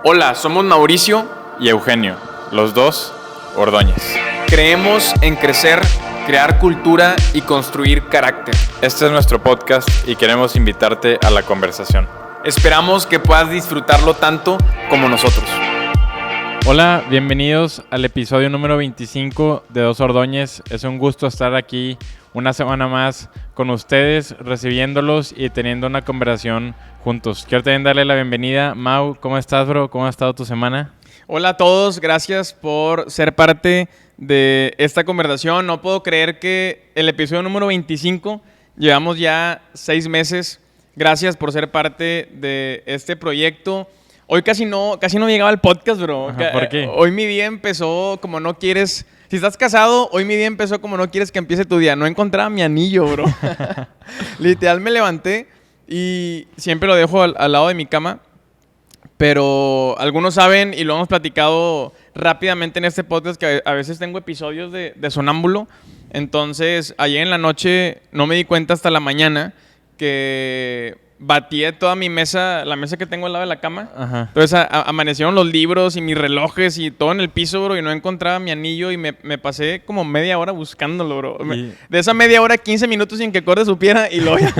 Hola, somos Mauricio y Eugenio, los dos Ordóñez. Creemos en crecer, crear cultura y construir carácter. Este es nuestro podcast y queremos invitarte a la conversación. Esperamos que puedas disfrutarlo tanto como nosotros. Hola, bienvenidos al episodio número 25 de Dos Ordóñez. Es un gusto estar aquí una semana más con ustedes, recibiéndolos y teniendo una conversación juntos. Quiero también darle la bienvenida. Mau, ¿cómo estás, bro? ¿Cómo ha estado tu semana? Hola a todos, gracias por ser parte de esta conversación. No puedo creer que el episodio número 25, llevamos ya 6 meses. Gracias por ser parte de este proyecto. Hoy casi no llegaba al podcast, bro. Ajá, ¿por qué? Hoy mi día empezó como no quieres. Si estás casado, hoy mi día empezó como no quieres que empiece tu día. No encontraba mi anillo, bro. Literal me levanté y siempre lo dejo al lado de mi cama. Pero algunos saben, y lo hemos platicado rápidamente en este podcast, que a veces tengo episodios de sonámbulo. Entonces, ayer en la noche no me di cuenta hasta la mañana que batié toda mi mesa, la mesa que tengo al lado de la cama. Ajá. Entonces amanecieron los libros y mis relojes y todo en el piso, bro, y no encontraba mi anillo y me pasé como media hora buscándolo, bro. De esa media hora, 15 minutos sin que Corde supiera y luego ya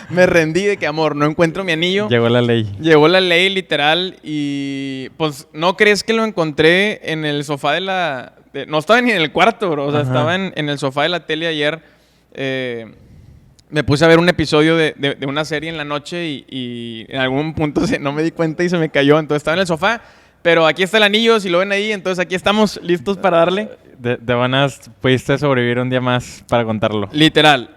me rendí de que, amor, no encuentro mi anillo. Llegó la ley. Llegó la ley, literal, y pues, ¿no crees que lo encontré en el sofá no estaba ni en el cuarto, bro, o sea, estaba en el sofá de la tele ayer. Me puse a ver un episodio de una serie en la noche y en algún punto no me di cuenta y se me cayó. Entonces estaba en el sofá, pero aquí está el anillo, si lo ven ahí. Entonces aquí estamos listos para darle. De buenas, pudiste sobrevivir un día más para contarlo. Literal.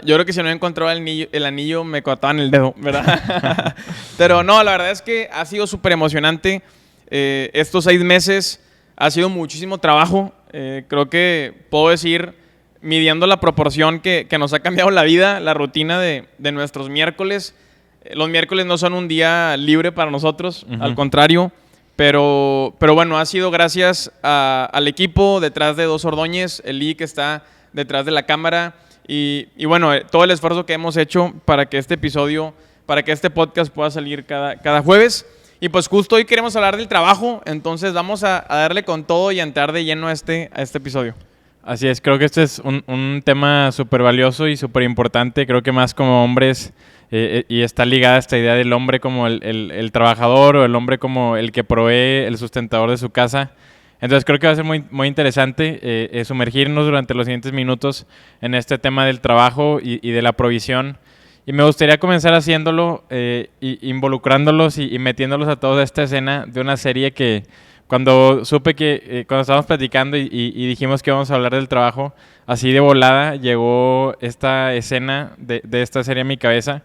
Yo creo que si no encontraba el anillo me cortaban el dedo, ¿verdad? Pero no, la verdad es que ha sido súper emocionante. Estos 6 meses ha sido muchísimo trabajo. Creo que puedo decir, midiendo la proporción que nos ha cambiado la vida, la rutina de nuestros miércoles. Los miércoles no son un día libre para nosotros, al contrario. Pero bueno, ha sido gracias al equipo detrás de Dos Ordóñez, el Lee que está detrás de la cámara. Y bueno, todo el esfuerzo que hemos hecho para que este podcast pueda salir cada jueves. Y pues justo hoy queremos hablar del trabajo, entonces vamos a darle con todo y a entrar de lleno a este episodio. Así es, creo que este es un tema súper valioso y súper importante. Creo que más como hombres, y está ligada esta idea del hombre como el trabajador o el hombre como el que provee, el sustentador de su casa. Entonces creo que va a ser muy, muy interesante sumergirnos durante los siguientes minutos en este tema del trabajo y de la provisión. Y me gustaría comenzar haciéndolo, involucrándolos y metiéndolos a todos a esta escena de una serie que cuando supe que, cuando estábamos platicando y dijimos que íbamos a hablar del trabajo, así de volada llegó esta escena de esta serie a mi cabeza.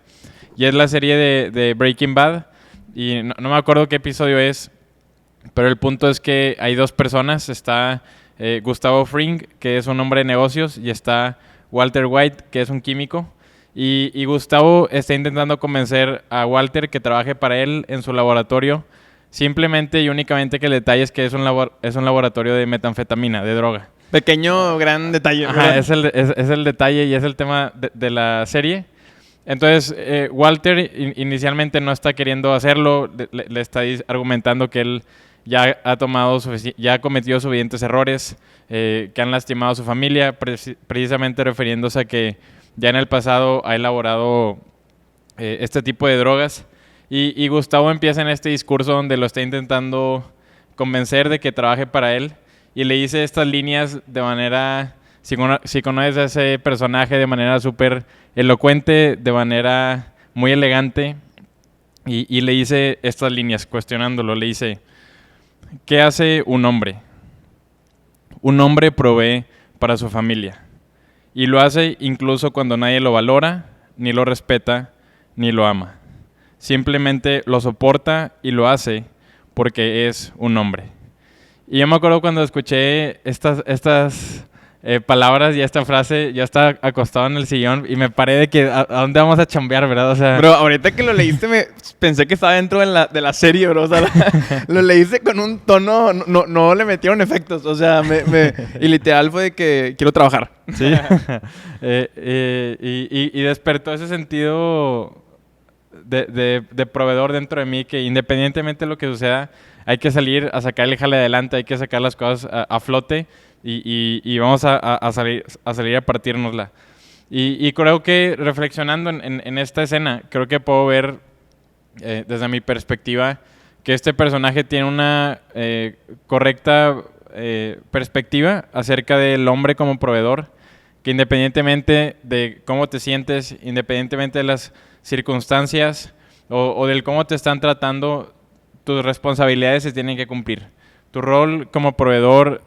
Y es la serie de Breaking Bad. Y no me acuerdo qué episodio es, pero el punto es que hay 2 personas. Está Gustavo Fring, que es un hombre de negocios, y está Walter White, que es un químico. Y Gustavo está intentando convencer a Walter que trabaje para él en su laboratorio. Simplemente y únicamente que el detalle es que es un laboratorio de metanfetamina, de droga. Pequeño, gran detalle. Ajá, es el detalle y es el tema de la serie. Entonces, Walter inicialmente no está queriendo hacerlo, le está argumentando que él ya ha cometido suficientes errores, que han lastimado a su familia, precisamente refiriéndose a que ya en el pasado ha elaborado este tipo de drogas. Y Gustavo empieza en este discurso donde lo está intentando convencer de que trabaje para él y le dice estas líneas de manera, si conoces a ese personaje, de manera súper elocuente, de manera muy elegante, y le dice estas líneas cuestionándolo. Le dice: ¿qué hace un hombre? Un hombre provee para su familia y lo hace incluso cuando nadie lo valora, ni lo respeta, ni lo ama. Simplemente lo soporta y lo hace porque es un hombre. Y yo me acuerdo cuando escuché estas palabras y esta frase, yo estaba acostado en el sillón y me paré de que ¿a dónde vamos a chambear, verdad? O sea, bro, ahorita que lo leíste pensé que estaba dentro de la serie, bro. O sea, lo leíste con un tono, no le metieron efectos. O sea, y literal fue de que quiero trabajar. Sí. Y despertó ese sentido de proveedor dentro de mí, que independientemente de lo que suceda, hay que salir a sacar el jale adelante, hay que sacar las cosas a flote y vamos a salir a partírnosla. Y creo que reflexionando en esta escena, creo que puedo ver desde mi perspectiva que este personaje tiene una correcta perspectiva acerca del hombre como proveedor, que independientemente de cómo te sientes, independientemente de las circunstancias o del cómo te están tratando, tus responsabilidades se tienen que cumplir. Tu rol como proveedor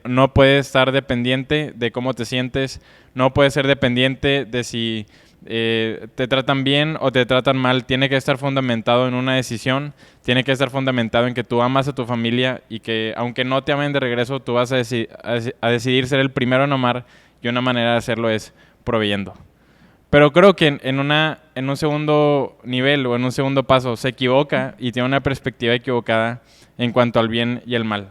no puede estar dependiente de cómo te sientes, no puede ser dependiente de si te tratan bien o te tratan mal. Tiene que estar fundamentado en una decisión, tiene que estar fundamentado en que tú amas a tu familia y que aunque no te amen de regreso, tú vas a decidir ser el primero en amar, y una manera de hacerlo es proveyendo. Pero creo que en un segundo nivel o en un segundo paso se equivoca y tiene una perspectiva equivocada en cuanto al bien y el mal.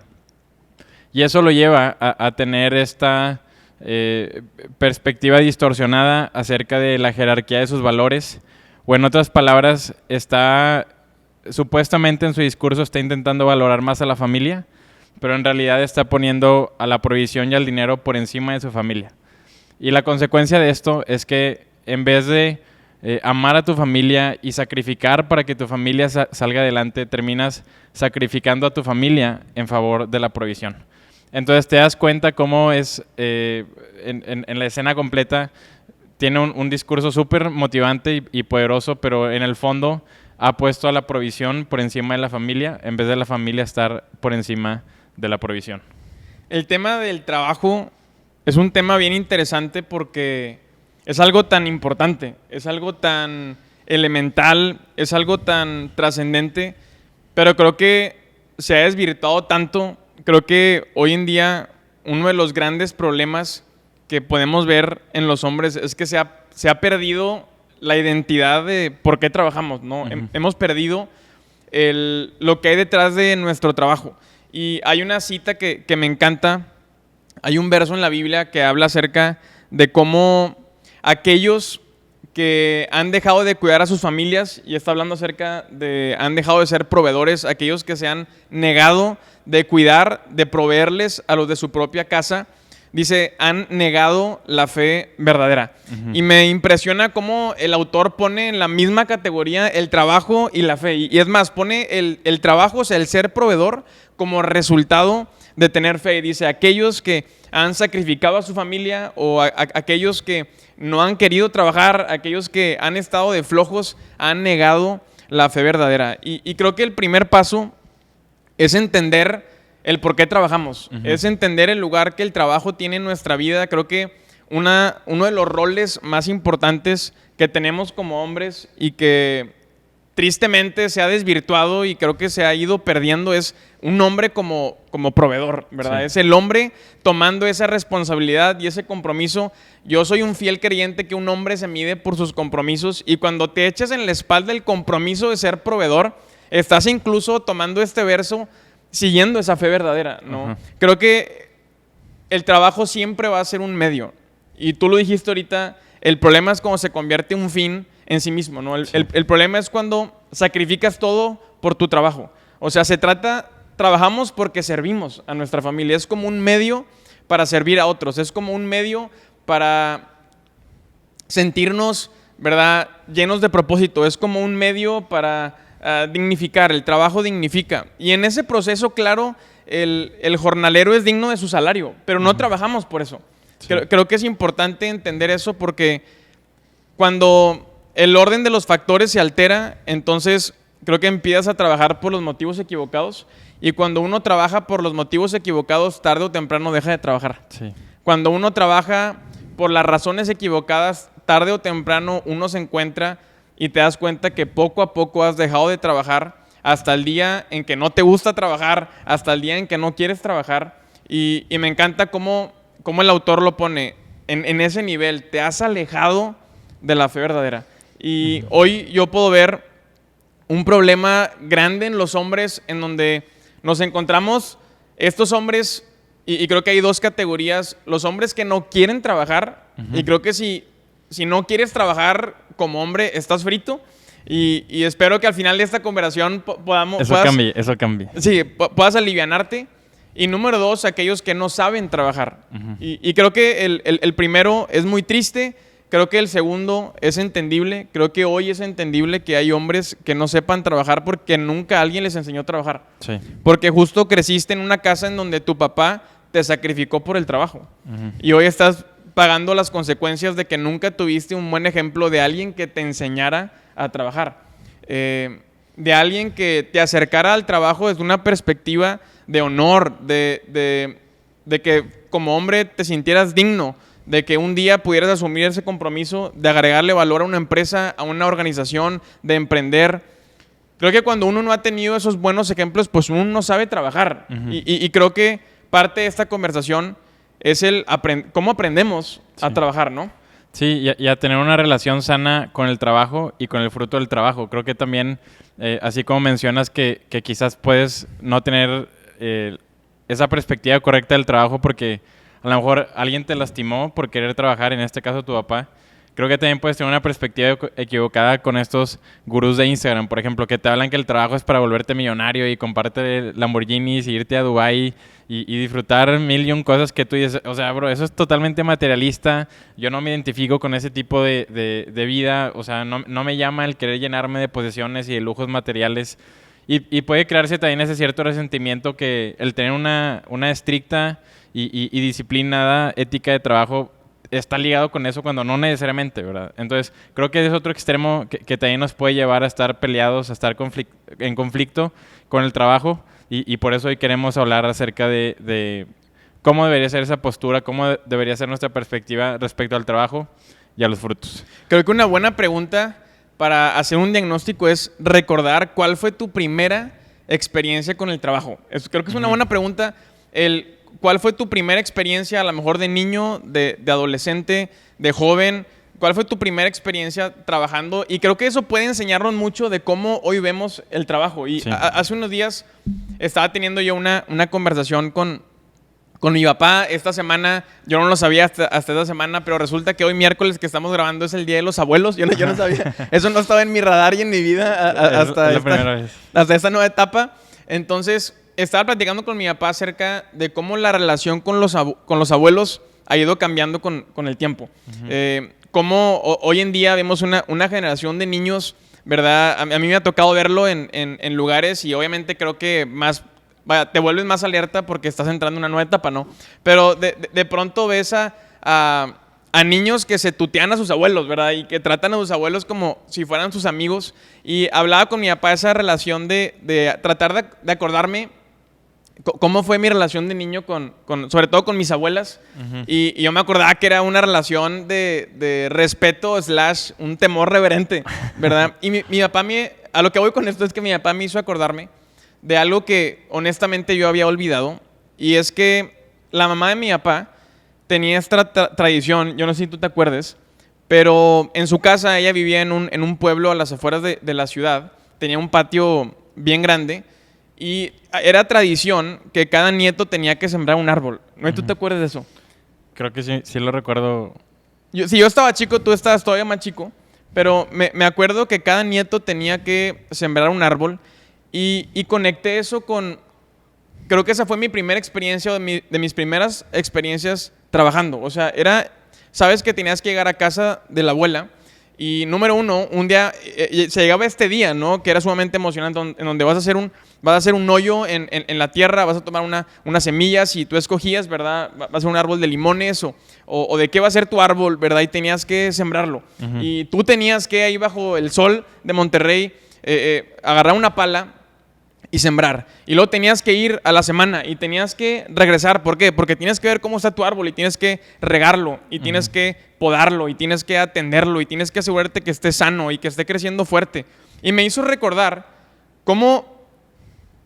Y eso lo lleva a tener esta perspectiva distorsionada acerca de la jerarquía de sus valores, o en otras palabras, supuestamente en su discurso está intentando valorar más a la familia, pero en realidad está poniendo a la provisión y al dinero por encima de su familia. Y la consecuencia de esto es que en vez de amar a tu familia y sacrificar para que tu familia salga adelante, terminas sacrificando a tu familia en favor de la provisión. Entonces te das cuenta cómo es, en la escena completa, tiene un discurso súper motivante y poderoso, pero en el fondo ha puesto a la provisión por encima de la familia, en vez de la familia estar por encima de la provisión. El tema del trabajo es un tema bien interesante porque es algo tan importante, es algo tan elemental, es algo tan trascendente, pero creo que se ha desvirtuado tanto. Creo que hoy en día uno de los grandes problemas que podemos ver en los hombres es que se ha perdido la identidad de por qué trabajamos, ¿no? Uh-huh. Hemos perdido lo que hay detrás de nuestro trabajo. Y hay una cita que me encanta. Hay un verso en la Biblia que habla acerca de cómo aquellos que han dejado de cuidar a sus familias, y está hablando acerca de han dejado de ser proveedores, aquellos que se han negado de cuidar, de proveerles a los de su propia casa, dice, han negado la fe verdadera. Uh-huh. Y me impresiona cómo el autor pone en la misma categoría el trabajo y la fe. Y es más, pone el trabajo, o sea, el ser proveedor, como resultado de tener fe. Y dice, aquellos que han sacrificado a su familia o aquellos que no han querido trabajar, aquellos que han estado de flojos, han negado la fe verdadera. Y creo que el primer paso es entender el por qué trabajamos, uh-huh. Es entender el lugar que el trabajo tiene en nuestra vida. Creo que uno de los roles más importantes que tenemos como hombres y que tristemente se ha desvirtuado y creo que se ha ido perdiendo es un hombre como proveedor, ¿verdad? Sí. Es el hombre tomando esa responsabilidad y ese compromiso. Yo soy un fiel creyente que un hombre se mide por sus compromisos, y cuando te echas en la espalda el compromiso de ser proveedor, estás incluso tomando este verso siguiendo esa fe verdadera, ¿no? Uh-huh. Creo que el trabajo siempre va a ser un medio, y tú lo dijiste ahorita, el problema es cuando se convierte en un fin en sí mismo, ¿no? El problema es cuando sacrificas todo por tu trabajo. O sea, trabajamos porque servimos a nuestra familia, es como un medio para servir a otros, es como un medio para sentirnos, ¿verdad?, llenos de propósito, es como un medio para dignificar, el trabajo dignifica. Y en ese proceso, claro, el jornalero es digno de su salario, pero no trabajamos por eso. Sí. Creo que es importante entender eso, porque cuando el orden de los factores se altera, entonces creo que empiezas a trabajar por los motivos equivocados, y cuando uno trabaja por los motivos equivocados, tarde o temprano deja de trabajar. Sí. Cuando uno trabaja por las razones equivocadas, tarde o temprano uno se encuentra y te das cuenta que poco a poco has dejado de trabajar hasta el día en que no te gusta trabajar, hasta el día en que no quieres trabajar. Y me encanta cómo el autor lo pone en ese nivel. Te has alejado de la fe verdadera. Y hoy yo puedo ver un problema grande en los hombres, en donde nos encontramos estos hombres, y creo que hay dos categorías: los hombres que no quieren trabajar, y creo que si no quieres trabajar como hombre, estás frito. Y espero que al final de esta conversación Eso cambie. Sí, puedas alivianarte. Y número 2, aquellos que no saben trabajar. Y creo que el primero es muy triste. Creo que el segundo es entendible. Creo que hoy es entendible que hay hombres que no sepan trabajar porque nunca alguien les enseñó a trabajar. Sí. Porque justo creciste en una casa en donde tu papá te sacrificó por el trabajo. Y hoy estás pagando las consecuencias de que nunca tuviste un buen ejemplo de alguien que te enseñara a trabajar. De alguien que te acercara al trabajo desde una perspectiva de honor, de que como hombre te sintieras digno, de que un día pudieras asumir ese compromiso de agregarle valor a una empresa, a una organización, de emprender. Creo que cuando uno no ha tenido esos buenos ejemplos, pues uno no sabe trabajar. Y creo que parte de esta conversación es cómo aprendemos a trabajar, ¿no? Sí, y a tener una relación sana con el trabajo y con el fruto del trabajo. Creo que también, así como mencionas que quizás puedes no tener esa perspectiva correcta del trabajo porque a lo mejor alguien te lastimó por querer trabajar, en este caso tu papá. Creo que también puedes tener una perspectiva equivocada con estos gurús de Instagram, por ejemplo, que te hablan que el trabajo es para volverte millonario y comprarte Lamborghinis y irte a Dubái y disfrutar mil y un cosas que tú dices, o sea, bro, eso es totalmente materialista. Yo no me identifico con ese tipo de vida, o sea, no me llama el querer llenarme de posesiones y de lujos materiales. Y puede crearse también ese cierto resentimiento que el tener una estricta y disciplinada ética de trabajo está ligado con eso cuando no necesariamente, ¿verdad? Entonces, creo que es otro extremo que también nos puede llevar a estar peleados, a estar en conflicto con el trabajo y por eso hoy queremos hablar acerca de cómo debería ser esa postura, cómo debería ser nuestra perspectiva respecto al trabajo y a los frutos. Creo que una buena pregunta para hacer un diagnóstico es recordar cuál fue tu primera experiencia con el trabajo. Creo que es una buena pregunta. ¿Cuál fue tu primera experiencia, a lo mejor de niño, de adolescente, de joven? ¿Cuál fue tu primera experiencia trabajando? Y creo que eso puede enseñarnos mucho de cómo hoy vemos el trabajo. Y sí. Hace unos días estaba teniendo yo una conversación con mi papá. Esta semana, yo no lo sabía hasta esta semana, pero resulta que hoy miércoles que estamos grabando es el Día de los Abuelos. Yo no sabía. Eso no estaba en mi radar y en mi vida hasta esta nueva etapa. Entonces, estaba platicando con mi papá acerca de cómo la relación con los abuelos ha ido cambiando con el tiempo. Cómo hoy en día vemos una generación de niños, ¿verdad? A mí me ha tocado verlo en lugares y obviamente creo que más... Vaya, te vuelves más alerta porque estás entrando en una nueva etapa, ¿no? Pero de pronto ves a niños que se tutean a sus abuelos, ¿verdad? Y que tratan a sus abuelos como si fueran sus amigos. Y hablaba con mi papá esa relación de tratar de acordarme cómo fue mi relación de niño sobre todo con mis abuelas. Y yo me acordaba que era una relación de respeto / un temor reverente, ¿verdad? Y mi papá a lo que voy con esto es que mi papá me hizo acordarme de algo que honestamente yo había olvidado. Y es que la mamá de mi papá tenía esta tradición, yo no sé si tú te acuerdes, pero en su casa ella vivía en un pueblo a las afueras de la ciudad. Tenía un patio bien grande. Y era tradición que cada nieto tenía que sembrar un árbol. ¿No? ¿Tú te acuerdas de eso? Creo que sí lo recuerdo. Si yo estaba chico, tú estabas todavía más chico. Pero me acuerdo que cada nieto tenía que sembrar un árbol. Y conecté eso con... Creo que esa fue mi primera experiencia, de mis primeras experiencias trabajando. O sea, sabes que tenías que llegar a casa de la abuela. Y número uno, un día, se llegaba este día, ¿no? Que era sumamente emocionante, en donde vas a hacer un hoyo en la tierra, vas a tomar unas semillas y tú escogías, ¿verdad? Va a ser un árbol de limones o de qué va a ser tu árbol, ¿verdad? Y tenías que sembrarlo. Y tú tenías que, ahí bajo el sol de Monterrey, agarrar una pala y sembrar. Y luego tenías que ir a la semana y tenías que regresar. ¿Por qué? Porque tienes que ver cómo está tu árbol y tienes que regarlo y tienes que podarlo y tienes que atenderlo y tienes que asegurarte que esté sano y que esté creciendo fuerte. Y me hizo recordar cómo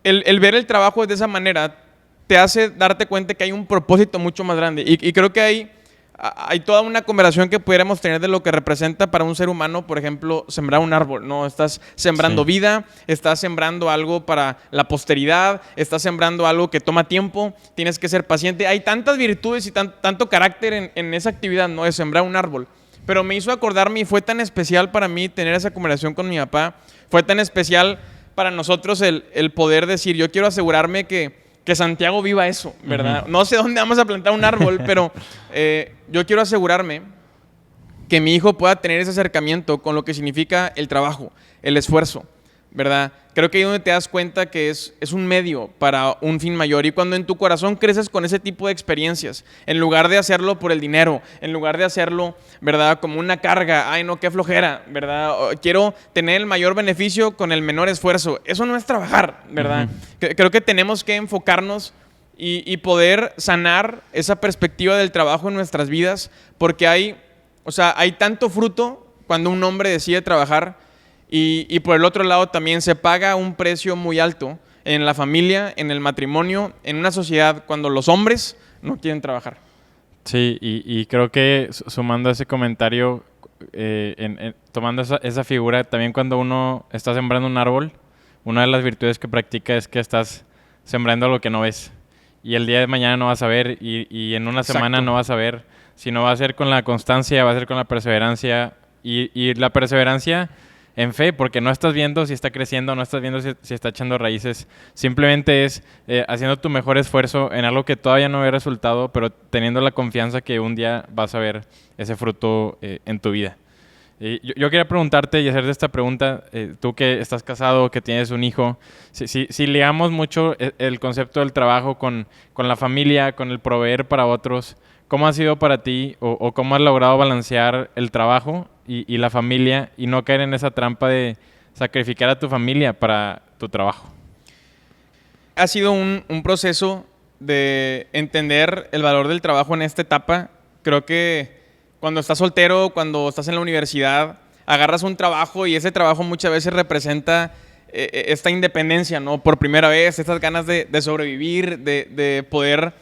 el ver el trabajo de esa manera te hace darte cuenta que hay un propósito mucho más grande. Y creo que hay toda una conversación que pudiéramos tener de lo que representa para un ser humano, por ejemplo, sembrar un árbol, ¿no? Estás sembrando vida, estás sembrando algo para la posteridad, estás sembrando algo que toma tiempo, tienes que ser paciente. Hay tantas virtudes y tanto carácter en esa actividad, ¿no? De sembrar un árbol. pero me hizo acordarme y fue tan especial para mí tener esa conversación con mi papá. Fue tan especial para nosotros el poder decir, yo quiero asegurarme que Santiago viva eso, ¿verdad? No sé dónde vamos a plantar un árbol, pero yo quiero asegurarme que mi hijo pueda tener ese acercamiento con lo que significa el trabajo, el esfuerzo, ¿verdad? Creo que ahí es donde te das cuenta que es un medio para un fin mayor. Y cuando en tu corazón creces con ese tipo de experiencias, en lugar de hacerlo por el dinero, en lugar de hacerlo, ¿verdad?, como una carga, ay no, qué flojera, ¿verdad? Quiero tener el mayor beneficio con el menor esfuerzo. Eso no es trabajar, ¿verdad? Creo que tenemos que enfocarnos y poder sanar esa perspectiva del trabajo en nuestras vidas, porque hay tanto fruto cuando un hombre decide trabajar. Y por el otro lado también se paga un precio muy alto en la familia, en el matrimonio, en una sociedad cuando los hombres no quieren trabajar. Sí, y creo que sumando ese comentario, tomando esa figura, también cuando uno está sembrando un árbol, una de las virtudes que practica es que estás sembrando lo que no ves. Y el día de mañana no vas a ver, y en una semana no vas a ver, sino va a ser con la constancia, va a ser con la perseverancia, y la perseverancia en fe, porque no estás viendo si está creciendo, no estás viendo si está echando raíces. Simplemente es haciendo tu mejor esfuerzo en algo que todavía no ve resultado, pero teniendo la confianza que un día vas a ver ese fruto en tu vida. Yo quería preguntarte y hacerte esta pregunta, tú que estás casado, que tienes un hijo, si ligamos mucho el concepto del trabajo con la familia, con el proveer para otros, ¿cómo ha sido para ti o cómo has logrado balancear el trabajo y la familia y no caer en esa trampa de sacrificar a tu familia para tu trabajo? Ha sido un proceso de entender el valor del trabajo en esta etapa. Creo que cuando estás soltero, cuando estás en la universidad, agarras un trabajo y ese trabajo muchas veces representa esta independencia, ¿no? Por primera vez, estas ganas de sobrevivir, de poder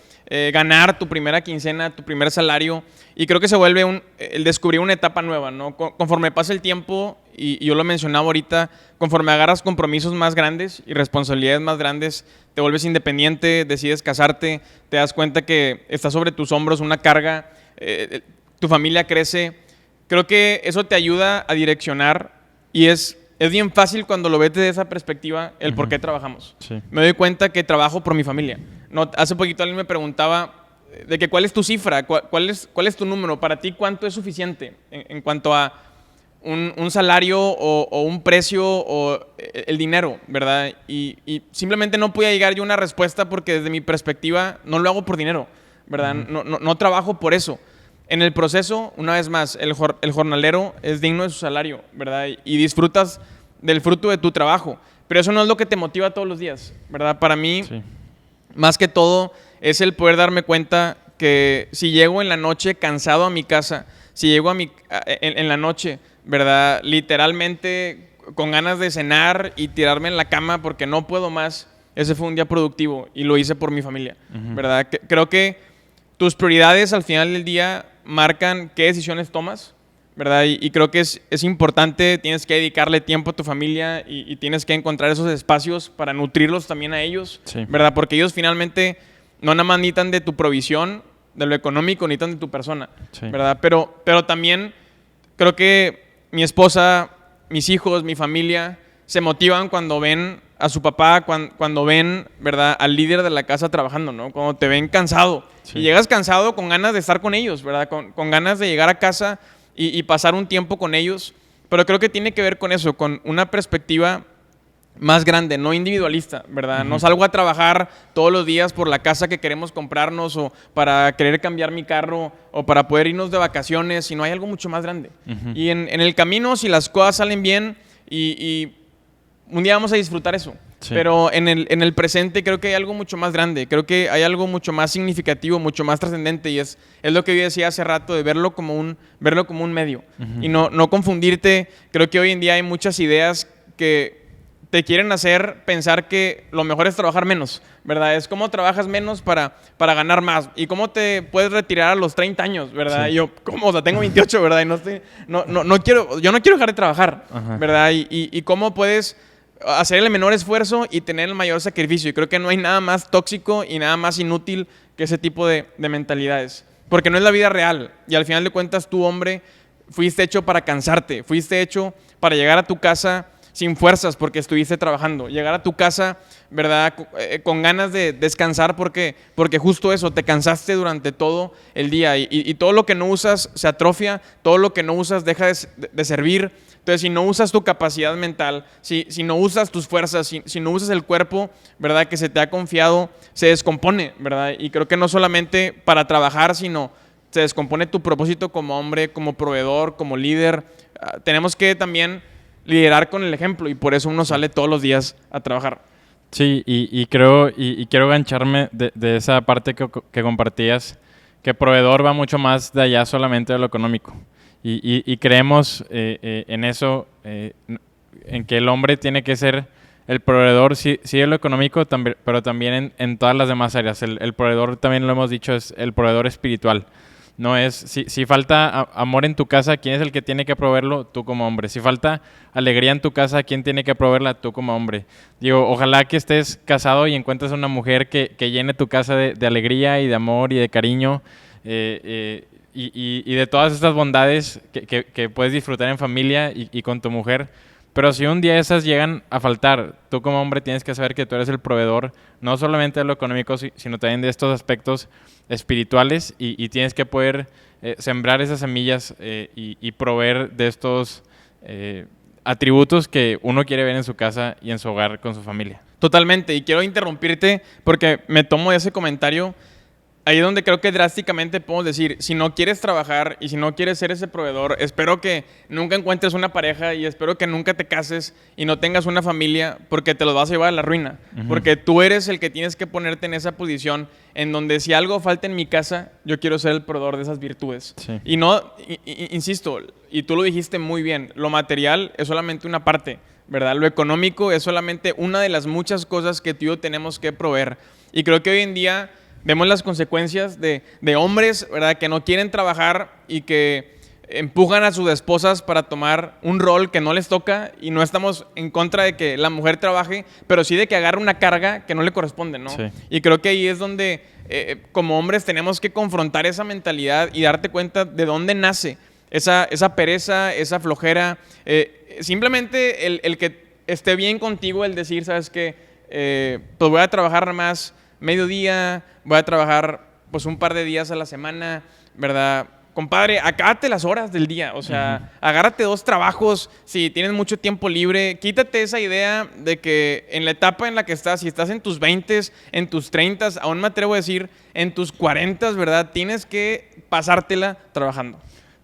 ganar tu primera quincena, tu primer salario. Y creo que se vuelve el descubrir una etapa nueva, ¿no? Conforme pasa el tiempo, y yo lo mencionaba ahorita, conforme agarras compromisos más grandes y responsabilidades más grandes, te vuelves independiente, decides casarte, te das cuenta que está sobre tus hombros una carga, tu familia crece. Creo que eso te ayuda a direccionar y es bien fácil cuando lo ves desde esa perspectiva el por qué trabajamos. Sí. Me doy cuenta que trabajo por mi familia. No, hace poquito alguien me preguntaba de que cuál es tu cifra, cuál es tu número, para ti cuánto es suficiente en cuanto a un salario o un precio o el dinero, ¿verdad? Y simplemente no podía llegar yo a una respuesta porque desde mi perspectiva no lo hago por dinero, ¿verdad? No trabajo por eso. En el proceso, una vez más, el jornalero es digno de su salario, ¿verdad? Y disfrutas del fruto de tu trabajo. Pero eso no es lo que te motiva todos los días, ¿verdad? Para mí, sí, más que todo, es el poder darme cuenta que si llego en la noche cansado a mi casa, si llego en la noche, ¿verdad?, literalmente con ganas de cenar y tirarme en la cama porque no puedo más, ese fue un día productivo y lo hice por mi familia, ¿verdad? Creo que tus prioridades al final del día marcan qué decisiones tomas, ¿verdad? Y creo que es importante, tienes que dedicarle tiempo a tu familia y tienes que encontrar esos espacios para nutrirlos también a ellos, sí, ¿verdad? Porque ellos finalmente no nada más necesitan de tu provisión, de lo económico, necesitan de tu persona, sí, ¿verdad? Pero también creo que mi esposa, mis hijos, mi familia se motivan cuando ven a su papá, cuando ven, ¿verdad?, al líder de la casa trabajando, ¿no? Cuando te ven cansado. Sí. Y llegas cansado con ganas de estar con ellos, ¿verdad? Con ganas de llegar a casa y pasar un tiempo con ellos. Pero creo que tiene que ver con eso, con una perspectiva más grande, no individualista, ¿verdad? No salgo a trabajar todos los días por la casa que queremos comprarnos o para querer cambiar mi carro o para poder irnos de vacaciones, sino hay algo mucho más grande. Y en el camino, si las cosas salen bien y un día vamos a disfrutar eso. Sí. Pero en el presente creo que hay algo mucho más grande, creo que hay algo mucho más significativo, mucho más trascendente, y es lo que yo decía hace rato, de verlo como un medio y no confundirte. Creo que hoy en día hay muchas ideas que te quieren hacer pensar que lo mejor es trabajar menos, ¿verdad? Es cómo trabajas menos para ganar más y cómo te puedes retirar a los 30 años, ¿verdad? Sí. Y yo, ¿cómo? O sea, tengo 28, ¿verdad? Y yo no quiero dejar de trabajar, ¿verdad? Y cómo puedes hacer el menor esfuerzo y tener el mayor sacrificio. Y creo que no hay nada más tóxico y nada más inútil que ese tipo de mentalidades. Porque no es la vida real. Y al final de cuentas, tú, hombre, fuiste hecho para cansarte, fuiste hecho para llegar a tu casa sin fuerzas porque estuviste trabajando, llegar a tu casa, ¿verdad? Con ganas de descansar porque justo eso, te cansaste durante todo el día y todo lo que no usas se atrofia, todo lo que no usas deja de servir. Entonces, si no usas tu capacidad mental, si no usas tus fuerzas, si no usas el cuerpo, ¿verdad? Que se te ha confiado, se descompone, ¿verdad? Y creo que no solamente para trabajar, sino se descompone tu propósito como hombre, como proveedor, como líder. Tenemos que también liderar con el ejemplo y por eso uno sale todos los días a trabajar. Sí, y creo, y quiero gancharme de esa parte que compartías, que proveedor va mucho más de allá solamente de lo económico. Y creemos en eso, en que el hombre tiene que ser el proveedor, sí de lo económico, pero también en todas las demás áreas. El proveedor, también lo hemos dicho, es el proveedor espiritual. No es, si falta amor en tu casa, ¿quién es el que tiene que proveerlo? Tú como hombre. Si falta alegría en tu casa, ¿quién tiene que proveerla? Tú como hombre. Digo, ojalá que estés casado y encuentres una mujer que llene tu casa de alegría y de amor y de cariño y de todas estas bondades que puedes disfrutar en familia y con tu mujer. Pero si un día esas llegan a faltar, tú como hombre tienes que saber que tú eres el proveedor, no solamente de lo económico, sino también de estos aspectos espirituales y tienes que poder sembrar esas semillas y proveer de estos atributos que uno quiere ver en su casa y en su hogar con su familia. Totalmente, y quiero interrumpirte porque me tomo de ese comentario. Ahí es donde creo que drásticamente podemos decir, si no quieres trabajar y si no quieres ser ese proveedor, espero que nunca encuentres una pareja y espero que nunca te cases y no tengas una familia porque te los vas a llevar a la ruina. Uh-huh. Porque tú eres el que tienes que ponerte en esa posición en donde si algo falta en mi casa, yo quiero ser el proveedor de esas virtudes. Sí. Y no, insisto, y tú lo dijiste muy bien, lo material es solamente una parte, ¿verdad? Lo económico es solamente una de las muchas cosas que tú y yo tenemos que proveer. Y creo que hoy en día vemos las consecuencias de hombres, ¿verdad? Que no quieren trabajar y que empujan a sus esposas para tomar un rol que no les toca, y no estamos en contra de que la mujer trabaje, pero sí de que agarre una carga que no le corresponde, ¿no? Sí. Y creo que ahí es donde como hombres tenemos que confrontar esa mentalidad y darte cuenta de dónde nace esa pereza, esa flojera. Simplemente el que esté bien contigo, el decir, ¿sabes qué? Pues voy a trabajar más mediodía, voy a trabajar pues un par de días a la semana, ¿verdad? Compadre, acábate las horas del día, o sea, agárrate 2 trabajos, si tienes mucho tiempo libre, quítate esa idea de que en la etapa en la que estás, si estás en tus 20s, en tus 30s, aún me atrevo a decir, en tus 40s, ¿verdad? Tienes que pasártela trabajando.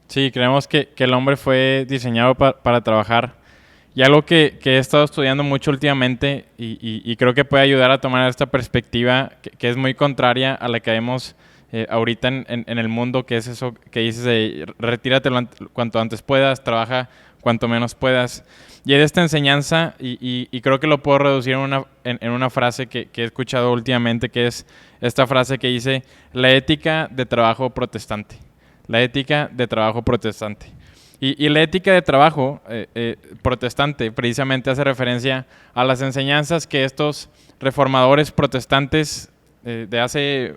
Sí, creemos que el hombre fue diseñado para trabajar. Y algo que he estado estudiando mucho últimamente y creo que puede ayudar a tomar esta perspectiva que es muy contraria a la que vemos ahorita en el mundo, que es eso que dices de retírate cuanto antes puedas, trabaja cuanto menos puedas. Y es esta enseñanza, y creo que lo puedo reducir en una frase que he escuchado últimamente, que es esta frase que dice: la ética de trabajo protestante. La ética de trabajo protestante. Y la ética de trabajo protestante precisamente hace referencia a las enseñanzas que estos reformadores protestantes de hace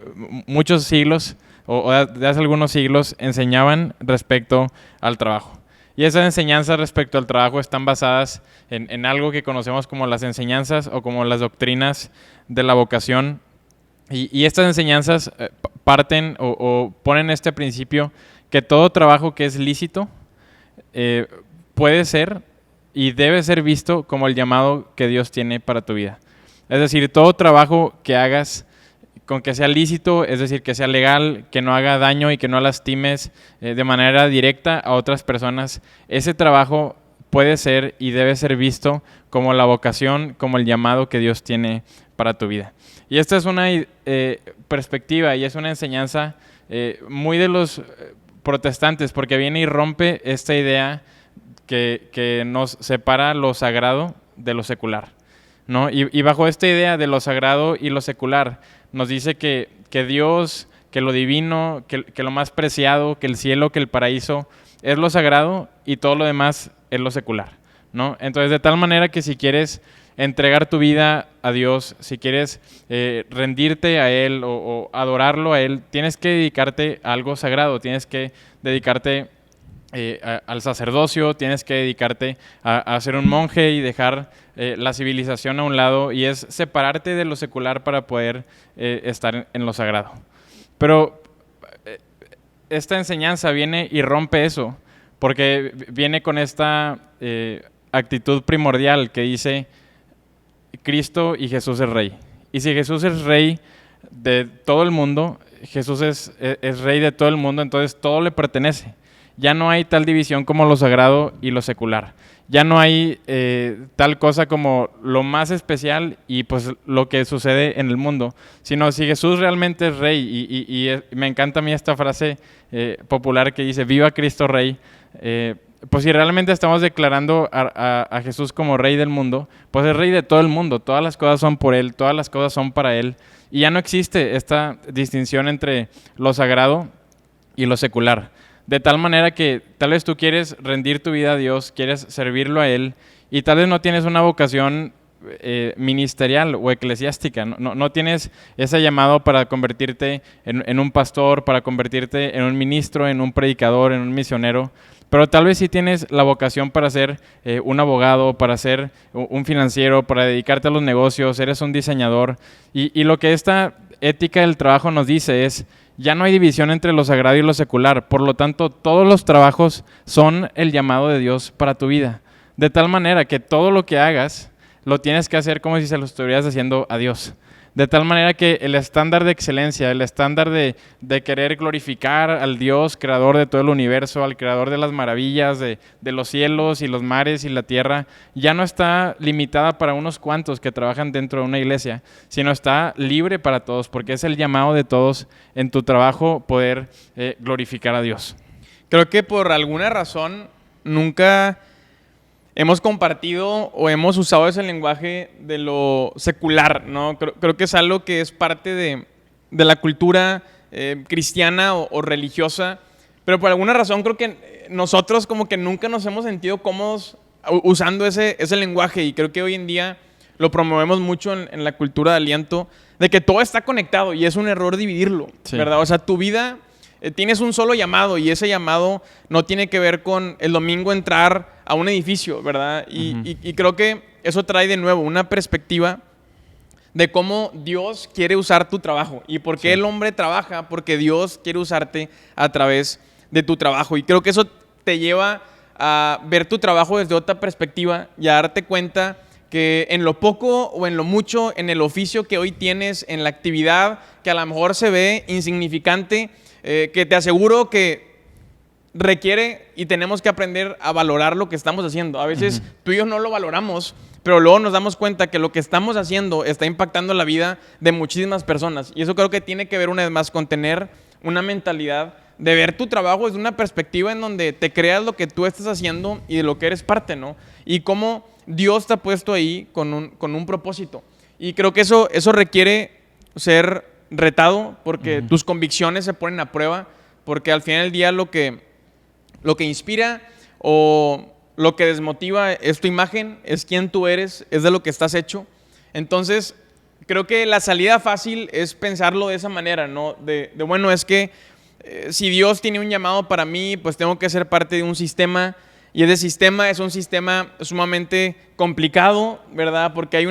muchos siglos o de hace algunos siglos enseñaban respecto al trabajo. Y esas enseñanzas respecto al trabajo están basadas en algo que conocemos como las enseñanzas o como las doctrinas de la vocación. Y estas enseñanzas parten o ponen este principio que todo trabajo que es lícito puede ser y debe ser visto como el llamado que Dios tiene para tu vida. Es decir, todo trabajo que hagas con que sea lícito, es decir, que sea legal, que no haga daño y que no lastimes de manera directa a otras personas, ese trabajo puede ser y debe ser visto como la vocación, como el llamado que Dios tiene para tu vida. Y esta es una perspectiva y es una enseñanza muy de los protestantes, porque viene y rompe esta idea que nos separa lo sagrado de lo secular, ¿no? Y bajo esta idea de lo sagrado y lo secular, nos dice que Dios, que lo divino, que lo más preciado, que el cielo, que el paraíso es lo sagrado y todo lo demás es lo secular, ¿no? Entonces, de tal manera que si quieres entregar tu vida a Dios, si quieres rendirte a Él o adorarlo a Él, tienes que dedicarte a algo sagrado, tienes que dedicarte al sacerdocio, tienes que dedicarte a ser un monje y dejar la civilización a un lado, y es separarte de lo secular para poder estar en lo sagrado. Pero esta enseñanza viene y rompe eso, porque viene con esta actitud primordial que dice: Cristo y Jesús es Rey. Y si Jesús es Rey de todo el mundo, Jesús es Rey de todo el mundo, entonces todo le pertenece. Ya no hay tal división como lo sagrado y lo secular. Ya no hay tal cosa como lo más especial y pues lo que sucede en el mundo, sino si Jesús realmente es Rey, y me encanta a mí esta frase popular que dice: viva Cristo Rey. Pues si realmente estamos declarando a Jesús como Rey del mundo, pues es Rey de todo el mundo. Todas las cosas son por Él, todas las cosas son para Él, y ya no existe esta distinción entre lo sagrado y lo secular. De tal manera que tal vez tú quieres rendir tu vida a Dios, quieres servirlo a Él, y tal vez no tienes una vocación ministerial o eclesiástica, no tienes ese llamado para convertirte en un pastor, para convertirte en un ministro, en un predicador, en un misionero, pero tal vez sí tienes la vocación para ser un abogado, para ser un financiero, para dedicarte a los negocios, eres un diseñador, y lo que esta ética del trabajo nos dice es: ya no hay división entre lo sagrado y lo secular, por lo tanto todos los trabajos son el llamado de Dios para tu vida, de tal manera que todo lo que hagas lo tienes que hacer como si se lo estuvieras haciendo a Dios. De tal manera que el estándar de excelencia, el estándar de querer glorificar al Dios creador de todo el universo, al creador de las maravillas, de los cielos y los mares y la tierra, ya no está limitada para unos cuantos que trabajan dentro de una iglesia, sino está libre para todos, porque es el llamado de todos en tu trabajo poder glorificar a Dios. Creo que por alguna razón nunca hemos compartido o hemos usado ese lenguaje de lo secular, ¿no? Creo que es algo que es parte de la cultura cristiana o religiosa, pero por alguna razón creo que nosotros como que nunca nos hemos sentido cómodos usando ese lenguaje, y creo que hoy en día lo promovemos mucho en la cultura de Aliento, de que todo está conectado, y es un error dividirlo, sí, ¿verdad? O sea, tu vida... tienes un solo llamado, y ese llamado no tiene que ver con el domingo entrar a un edificio, ¿verdad? Y creo que eso trae de nuevo una perspectiva de cómo Dios quiere usar tu trabajo y por qué el hombre trabaja, porque Dios quiere usarte a través de tu trabajo. Y creo que eso te lleva a ver tu trabajo desde otra perspectiva y a darte cuenta que en lo poco o en lo mucho, en el oficio que hoy tienes, en la actividad que a lo mejor se ve insignificante, que te aseguro que requiere y tenemos que aprender a valorar lo que estamos haciendo. A veces tú y yo no lo valoramos, pero luego nos damos cuenta que lo que estamos haciendo está impactando la vida de muchísimas personas. Y eso creo que tiene que ver una vez más con tener una mentalidad de ver tu trabajo desde una perspectiva en donde te creas lo que tú estás haciendo y de lo que eres parte, ¿no? Y cómo Dios te ha puesto ahí con un propósito. Y creo que eso requiere ser retado, porque tus convicciones se ponen a prueba, porque al final del día lo que inspira o lo que desmotiva es tu imagen, es quién tú eres, es de lo que estás hecho. Entonces, creo que la salida fácil es pensarlo de esa manera, ¿no? Bueno, es que si Dios tiene un llamado para mí, pues tengo que ser parte de un sistema, y ese sistema es un sistema sumamente complicado, ¿verdad? Porque hay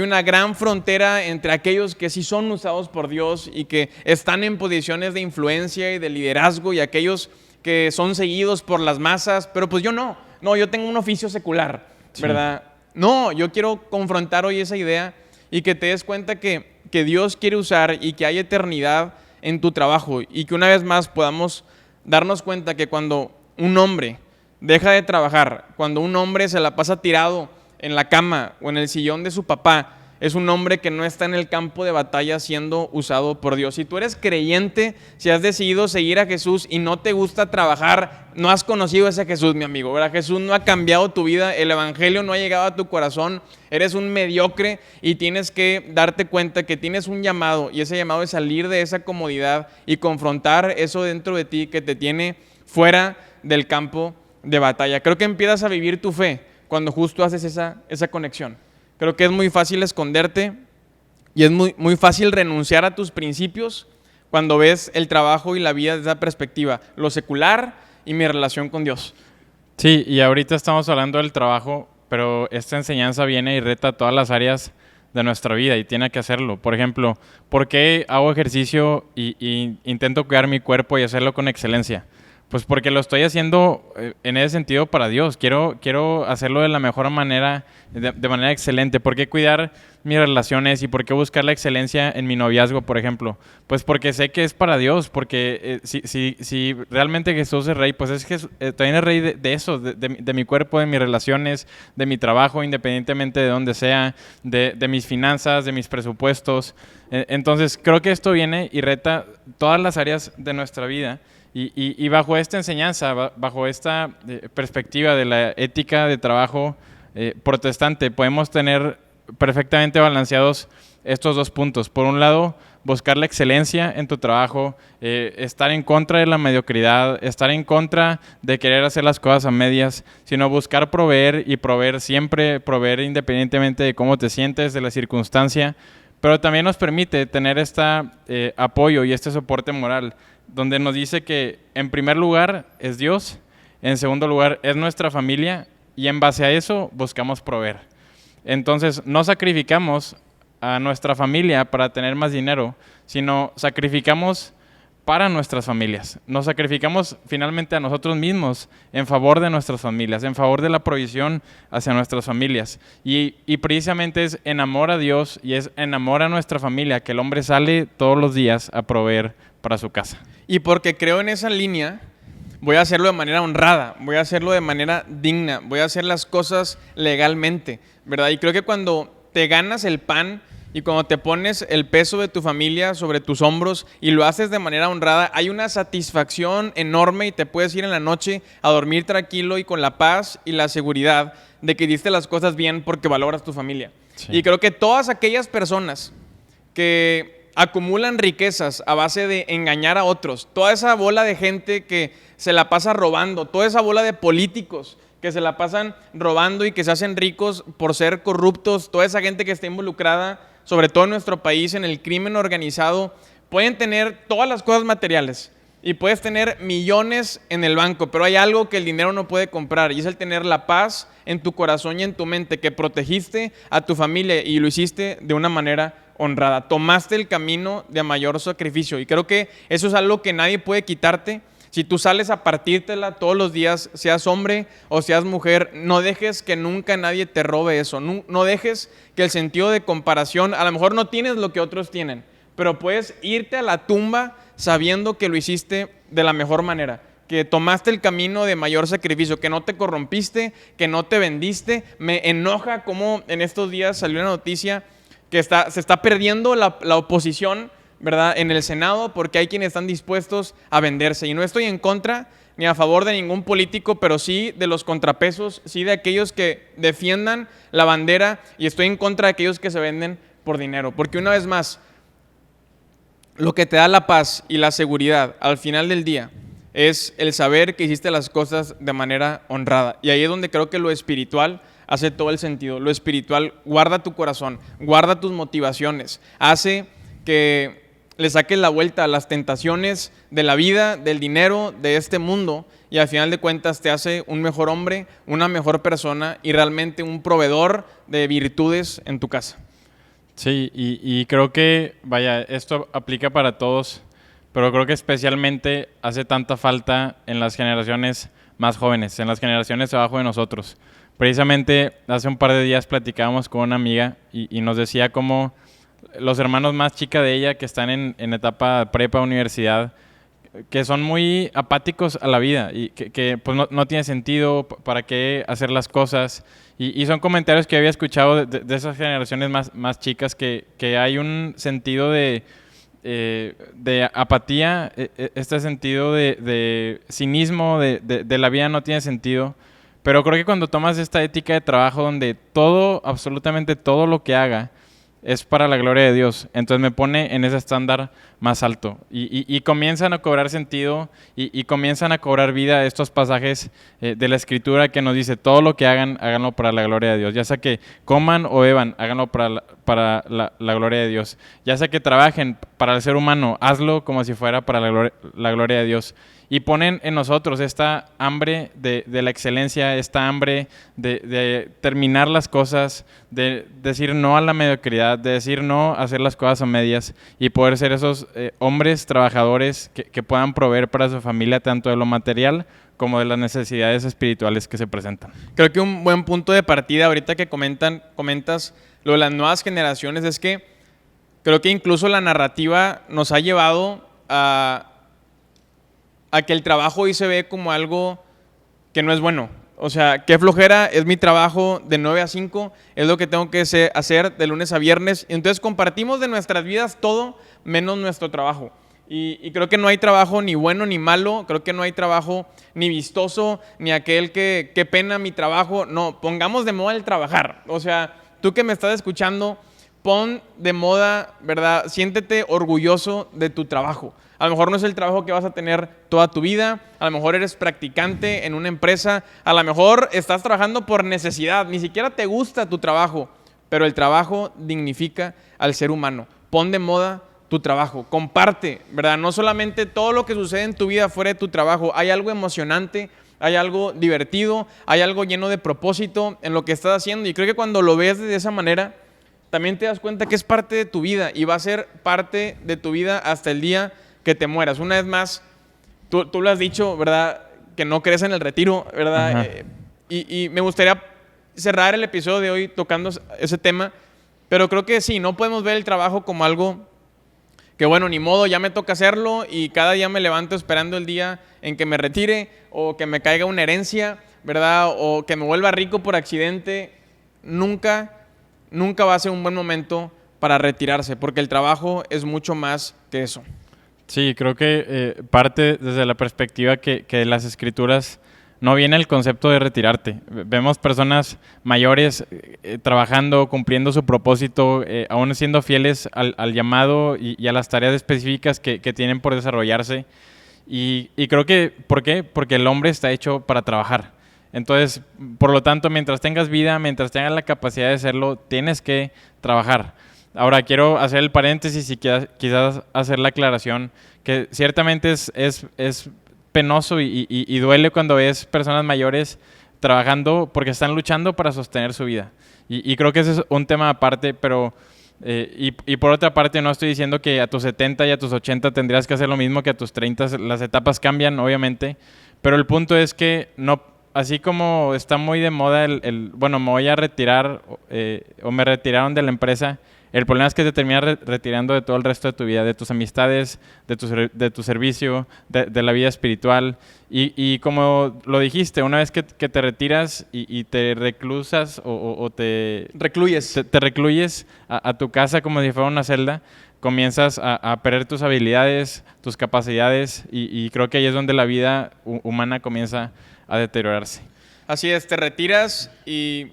una gran frontera entre aquellos que sí son usados por Dios y que están en posiciones de influencia y de liderazgo, y aquellos que son seguidos por las masas, pero pues yo no, yo tengo un oficio secular, ¿verdad? Sí. No, yo quiero confrontar hoy esa idea y que te des cuenta que Dios quiere usar y que hay eternidad en tu trabajo, y que una vez más podamos darnos cuenta que cuando un hombre deja de trabajar, cuando un hombre se la pasa tirado en la cama o en el sillón de su papá, es un hombre que no está en el campo de batalla siendo usado por Dios. Si tú eres creyente, si has decidido seguir a Jesús y no te gusta trabajar, no has conocido a ese Jesús, mi amigo, ¿verdad? Jesús no ha cambiado tu vida, el evangelio no ha llegado a tu corazón, eres un mediocre y tienes que darte cuenta que tienes un llamado, y ese llamado es salir de esa comodidad y confrontar eso dentro de ti que te tiene fuera del campo de batalla. Creo que empiezas a vivir tu fe cuando justo haces esa conexión. Creo que es muy fácil esconderte y es muy fácil renunciar a tus principios cuando ves el trabajo y la vida desde esa perspectiva. Lo secular y mi relación con Dios. Sí, y ahorita estamos hablando del trabajo, pero esta enseñanza viene y reta todas las áreas de nuestra vida y tiene que hacerlo. Por ejemplo, ¿por qué hago ejercicio y intento cuidar mi cuerpo y hacerlo con excelencia? Pues porque lo estoy haciendo en ese sentido para Dios. Quiero hacerlo de la mejor manera, de manera excelente. ¿Por qué cuidar mis relaciones y por qué buscar la excelencia en mi noviazgo, por ejemplo? Pues porque sé que es para Dios, porque si realmente Jesús es rey, pues es que también es rey de eso, de mi cuerpo, de mis relaciones, de mi trabajo, independientemente de dónde sea, de mis finanzas, de mis presupuestos. Entonces creo que esto viene y reta todas las áreas de nuestra vida. Y bajo esta enseñanza, bajo esta perspectiva de la ética de trabajo protestante, podemos tener perfectamente balanceados estos dos puntos. Por un lado, buscar la excelencia en tu trabajo, estar en contra de la mediocridad, estar en contra de querer hacer las cosas a medias, sino buscar proveer y proveer siempre, proveer independientemente de cómo te sientes, de la circunstancia, pero también nos permite tener este apoyo y este soporte moral, donde nos dice que en primer lugar es Dios, en segundo lugar es nuestra familia y en base a eso buscamos proveer. Entonces no sacrificamos a nuestra familia para tener más dinero, sino sacrificamos para nuestras familias. Nos sacrificamos finalmente a nosotros mismos en favor de nuestras familias, en favor de la provisión hacia nuestras familias. Y precisamente es en amor a Dios y es en amor a nuestra familia que el hombre sale todos los días a proveer para su casa. Y porque creo en esa línea, voy a hacerlo de manera honrada, voy a hacerlo de manera digna, voy a hacer las cosas legalmente, ¿verdad? Y creo que cuando te ganas el pan y cuando te pones el peso de tu familia sobre tus hombros y lo haces de manera honrada, hay una satisfacción enorme y te puedes ir en la noche a dormir tranquilo y con la paz y la seguridad de que hiciste las cosas bien porque valoras tu familia. Sí. Y creo que todas aquellas personas que acumulan riquezas a base de engañar a otros, toda esa bola de gente que se la pasa robando, toda esa bola de políticos que se la pasan robando y que se hacen ricos por ser corruptos, toda esa gente que está involucrada, sobre todo en nuestro país, en el crimen organizado, pueden tener todas las cosas materiales y puedes tener millones en el banco, pero hay algo que el dinero no puede comprar y es el tener la paz en tu corazón y en tu mente, que protegiste a tu familia y lo hiciste de una manera honrada. Tomaste el camino de mayor sacrificio y creo que eso es algo que nadie puede quitarte. Si tú sales a partírtela todos los días, seas hombre o seas mujer, no dejes que nunca nadie te robe eso. No dejes que el sentido de comparación, a lo mejor no tienes lo que otros tienen, pero puedes irte a la tumba sabiendo que lo hiciste de la mejor manera, que tomaste el camino de mayor sacrificio, que no te corrompiste, que no te vendiste. Me enoja cómo en estos días salió una noticia que se está perdiendo la oposición, ¿verdad?, en el Senado, porque hay quienes están dispuestos a venderse. Y no estoy en contra ni a favor de ningún político, pero sí de los contrapesos, sí de aquellos que defiendan la bandera, y estoy en contra de aquellos que se venden por dinero. Porque una vez más, lo que te da la paz y la seguridad al final del día es el saber que hiciste las cosas de manera honrada. Y ahí es donde creo que lo espiritual hace todo el sentido. Lo espiritual guarda tu corazón, guarda tus motivaciones, hace que le saques la vuelta a las tentaciones de la vida, del dinero, de este mundo, y al final de cuentas te hace un mejor hombre, una mejor persona y realmente un proveedor de virtudes en tu casa. Sí, y creo que, vaya, esto aplica para todos, pero creo que especialmente hace tanta falta en las generaciones más jóvenes, en las generaciones abajo de nosotros. Precisamente hace un par de días platicábamos con una amiga y nos decía cómo los hermanos más chicos de ella que están en etapa prepa, universidad, que son muy apáticos a la vida y que pues no tiene sentido para qué hacer las cosas. Y son comentarios que había escuchado de esas generaciones más chicas, que hay un sentido de apatía, este sentido de cinismo, de la vida no tiene sentido. Pero creo que cuando tomas esta ética de trabajo donde todo, absolutamente todo lo que haga, es para la gloria de Dios, entonces me pone en ese estándar más alto y comienzan a cobrar sentido y comienzan a cobrar vida estos pasajes de la Escritura que nos dice: todo lo que hagan, háganlo para la gloria de Dios, ya sea que coman o beban, háganlo para la gloria de Dios, ya sea que trabajen, para el ser humano, hazlo como si fuera para la gloria de Dios. Y ponen en nosotros esta hambre de la excelencia, esta hambre de terminar las cosas, de decir no a la mediocridad, de decir no a hacer las cosas a medias y poder ser esos hombres trabajadores que puedan proveer para su familia tanto de lo material como de las necesidades espirituales que se presentan. Creo que un buen punto de partida ahorita que comentas lo de las nuevas generaciones es que creo que incluso la narrativa nos ha llevado a que el trabajo hoy se ve como algo que no es bueno. O sea, qué flojera, es mi trabajo de 9 a 5, es lo que tengo que hacer de lunes a viernes. Entonces compartimos de nuestras vidas todo menos nuestro trabajo. Y creo que no hay trabajo ni bueno ni malo, creo que no hay trabajo ni vistoso, ni aquel que qué pena mi trabajo. No, pongamos de moda el trabajar. O sea, tú que me estás escuchando, pon de moda, ¿verdad? Siéntete orgulloso de tu trabajo. A lo mejor no es el trabajo que vas a tener toda tu vida, a lo mejor eres practicante en una empresa, a lo mejor estás trabajando por necesidad, ni siquiera te gusta tu trabajo, pero el trabajo dignifica al ser humano. Pon de moda tu trabajo, comparte, ¿verdad? No solamente todo lo que sucede en tu vida fuera de tu trabajo, hay algo emocionante, hay algo divertido, hay algo lleno de propósito en lo que estás haciendo y creo que cuando lo ves de esa manera, también te das cuenta que es parte de tu vida y va a ser parte de tu vida hasta el día que te mueras. Una vez más, tú lo has dicho, ¿verdad? Que no crees en el retiro, ¿verdad? Y me gustaría cerrar el episodio de hoy tocando ese tema, pero creo que sí, no podemos ver el trabajo como algo que bueno, ni modo, ya me toca hacerlo y cada día me levanto esperando el día en que me retire o que me caiga una herencia, ¿verdad? O que me vuelva rico por accidente. Nunca va a ser un buen momento para retirarse, porque el trabajo es mucho más que eso. Sí, creo que parte desde la perspectiva que las escrituras no viene el concepto de retirarte. Vemos personas mayores trabajando, cumpliendo su propósito, aún siendo fieles al llamado y a las tareas específicas que tienen por desarrollarse. Y creo que, ¿por qué? Porque el hombre está hecho para trabajar. Entonces, por lo tanto, mientras tengas vida, mientras tengas la capacidad de hacerlo, tienes que trabajar. Ahora, quiero hacer el paréntesis y quizás hacer la aclaración que ciertamente es penoso y duele cuando ves personas mayores trabajando porque están luchando para sostener su vida. Y creo que ese es un tema aparte, pero y por otra parte no estoy diciendo que a tus 70 y a tus 80 tendrías que hacer lo mismo que a tus 30, las etapas cambian obviamente, pero el punto es que no, así como está muy de moda bueno, me voy a retirar o me retiraron de la empresa. El problema es que te terminas retirando de todo el resto de tu vida, de tus amistades, de tu servicio, de la vida espiritual. Y como lo dijiste, una vez que te retiras y te reclusas o te recluyes a tu casa como si fuera una celda, comienzas a perder tus habilidades, tus capacidades y creo que ahí es donde la vida humana comienza a deteriorarse. Así es, te retiras y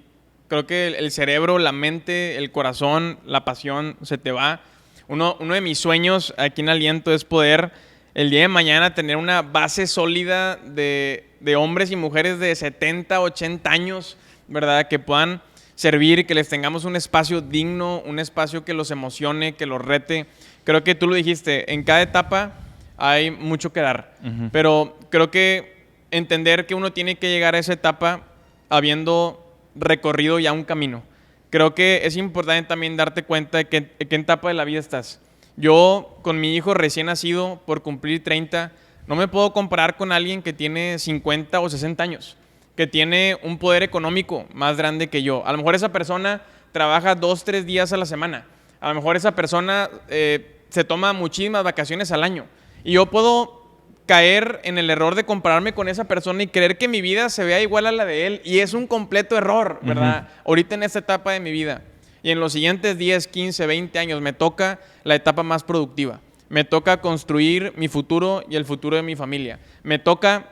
creo que el cerebro, la mente, el corazón, la pasión se te va. Uno de mis sueños aquí en Aliento es poder el día de mañana tener una base sólida de hombres y mujeres de 70, 80 años, ¿verdad? Que puedan servir, que les tengamos un espacio digno, un espacio que los emocione, que los rete. Creo que tú lo dijiste, en cada etapa hay mucho que dar. Pero creo que entender que uno tiene que llegar a esa etapa habiendo recorrido ya un camino. Creo que es importante también darte cuenta de qué etapa de la vida estás. Yo, con mi hijo recién nacido, por cumplir 30, no me puedo comparar con alguien que tiene 50 o 60 años, que tiene un poder económico más grande que yo. A lo mejor esa persona trabaja 2, 3 días a la semana. A lo mejor esa persona se toma muchísimas vacaciones al año. Y yo puedo caer en el error de compararme con esa persona y creer que mi vida se vea igual a la de él. Y es un completo error, ¿verdad? Ahorita en esta etapa de mi vida. Y en los siguientes 10, 15, 20 años me toca la etapa más productiva. Me toca construir mi futuro y el futuro de mi familia. Me toca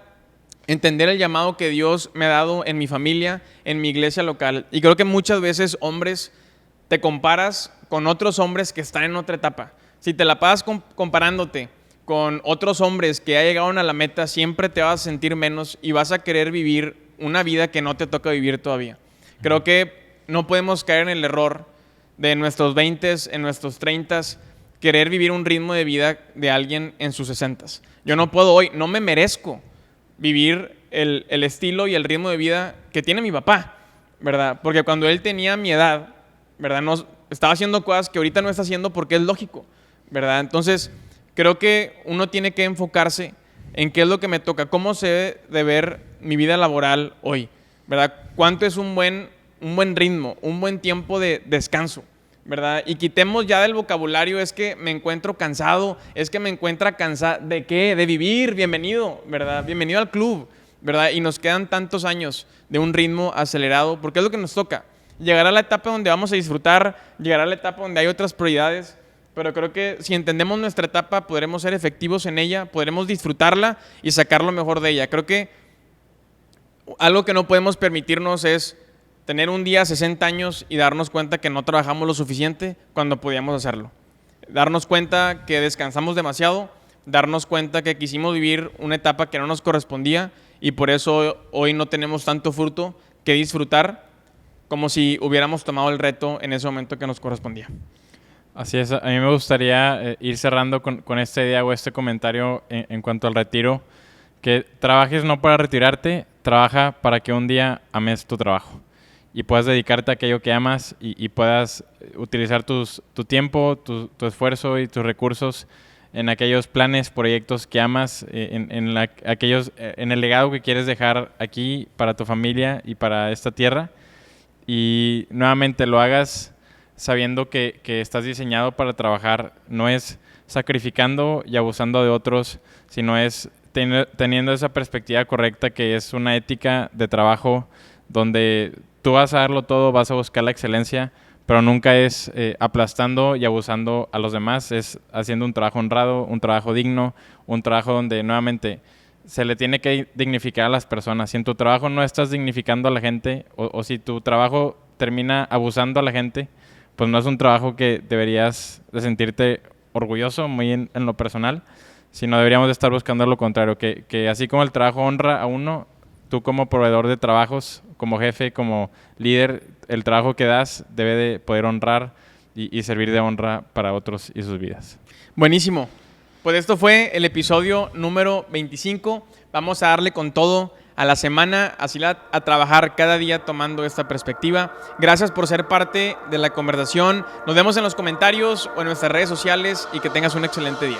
entender el llamado que Dios me ha dado en mi familia, en mi iglesia local. Y creo que muchas veces, hombres, te comparas con otros hombres que están en otra etapa. Si te la pasas comparándote con otros hombres que ya llegaron a la meta, siempre te vas a sentir menos y vas a querer vivir una vida que no te toca vivir todavía. Creo que no podemos caer en el error de nuestros 20s, en nuestros 30s, querer vivir un ritmo de vida de alguien en sus 60s. Yo no puedo hoy, no me merezco vivir el estilo y el ritmo de vida que tiene mi papá, ¿verdad? Porque cuando él tenía mi edad, ¿verdad? No, estaba haciendo cosas que ahorita no está haciendo porque es lógico, ¿verdad? Entonces, creo que uno tiene que enfocarse en qué es lo que me toca, cómo se debe de ver mi vida laboral hoy, ¿verdad? ¿Cuánto es un buen ritmo, un buen tiempo de descanso, ¿verdad? Y quitemos ya del vocabulario es que me encuentro cansado, es que me encuentra cansado, ¿de qué? De vivir, bienvenido, ¿verdad? Bienvenido al club, ¿verdad? Y nos quedan tantos años de un ritmo acelerado, porque es lo que nos toca. Llegar a la etapa donde vamos a disfrutar, llegar a la etapa donde hay otras prioridades, pero creo que si entendemos nuestra etapa, podremos ser efectivos en ella, podremos disfrutarla y sacar lo mejor de ella. Creo que algo que no podemos permitirnos es tener un día 60 años y darnos cuenta que no trabajamos lo suficiente cuando podíamos hacerlo. Darnos cuenta que descansamos demasiado, darnos cuenta que quisimos vivir una etapa que no nos correspondía y por eso hoy no tenemos tanto fruto que disfrutar como si hubiéramos tomado el reto en ese momento que nos correspondía. Así es, a mí me gustaría ir cerrando con esta idea o este comentario en cuanto al retiro, que trabajes no para retirarte, trabaja para que un día ames tu trabajo y puedas dedicarte a aquello que amas y puedas utilizar tu tiempo, tu esfuerzo y tus recursos en aquellos planes, proyectos que amas, en el legado que quieres dejar aquí para tu familia y para esta tierra. Y nuevamente lo hagas sabiendo que estás diseñado para trabajar, no es sacrificando y abusando de otros, sino es teniendo esa perspectiva correcta que es una ética de trabajo donde tú vas a darlo todo, vas a buscar la excelencia, pero nunca es aplastando y abusando a los demás, es haciendo un trabajo honrado, un trabajo digno, un trabajo donde nuevamente se le tiene que dignificar a las personas. Si en tu trabajo no estás dignificando a la gente o si tu trabajo termina abusando a la gente, pues no es un trabajo que deberías de sentirte orgulloso muy en lo personal, sino deberíamos de estar buscando lo contrario, que así como el trabajo honra a uno, tú como proveedor de trabajos, como jefe, como líder, el trabajo que das debe de poder honrar y servir de honra para otros y sus vidas. Buenísimo. Pues esto fue el episodio número 25. Vamos a darle con todo a la semana, así a trabajar cada día tomando esta perspectiva. Gracias por ser parte de la conversación. Nos vemos en los comentarios o en nuestras redes sociales y que tengas un excelente día.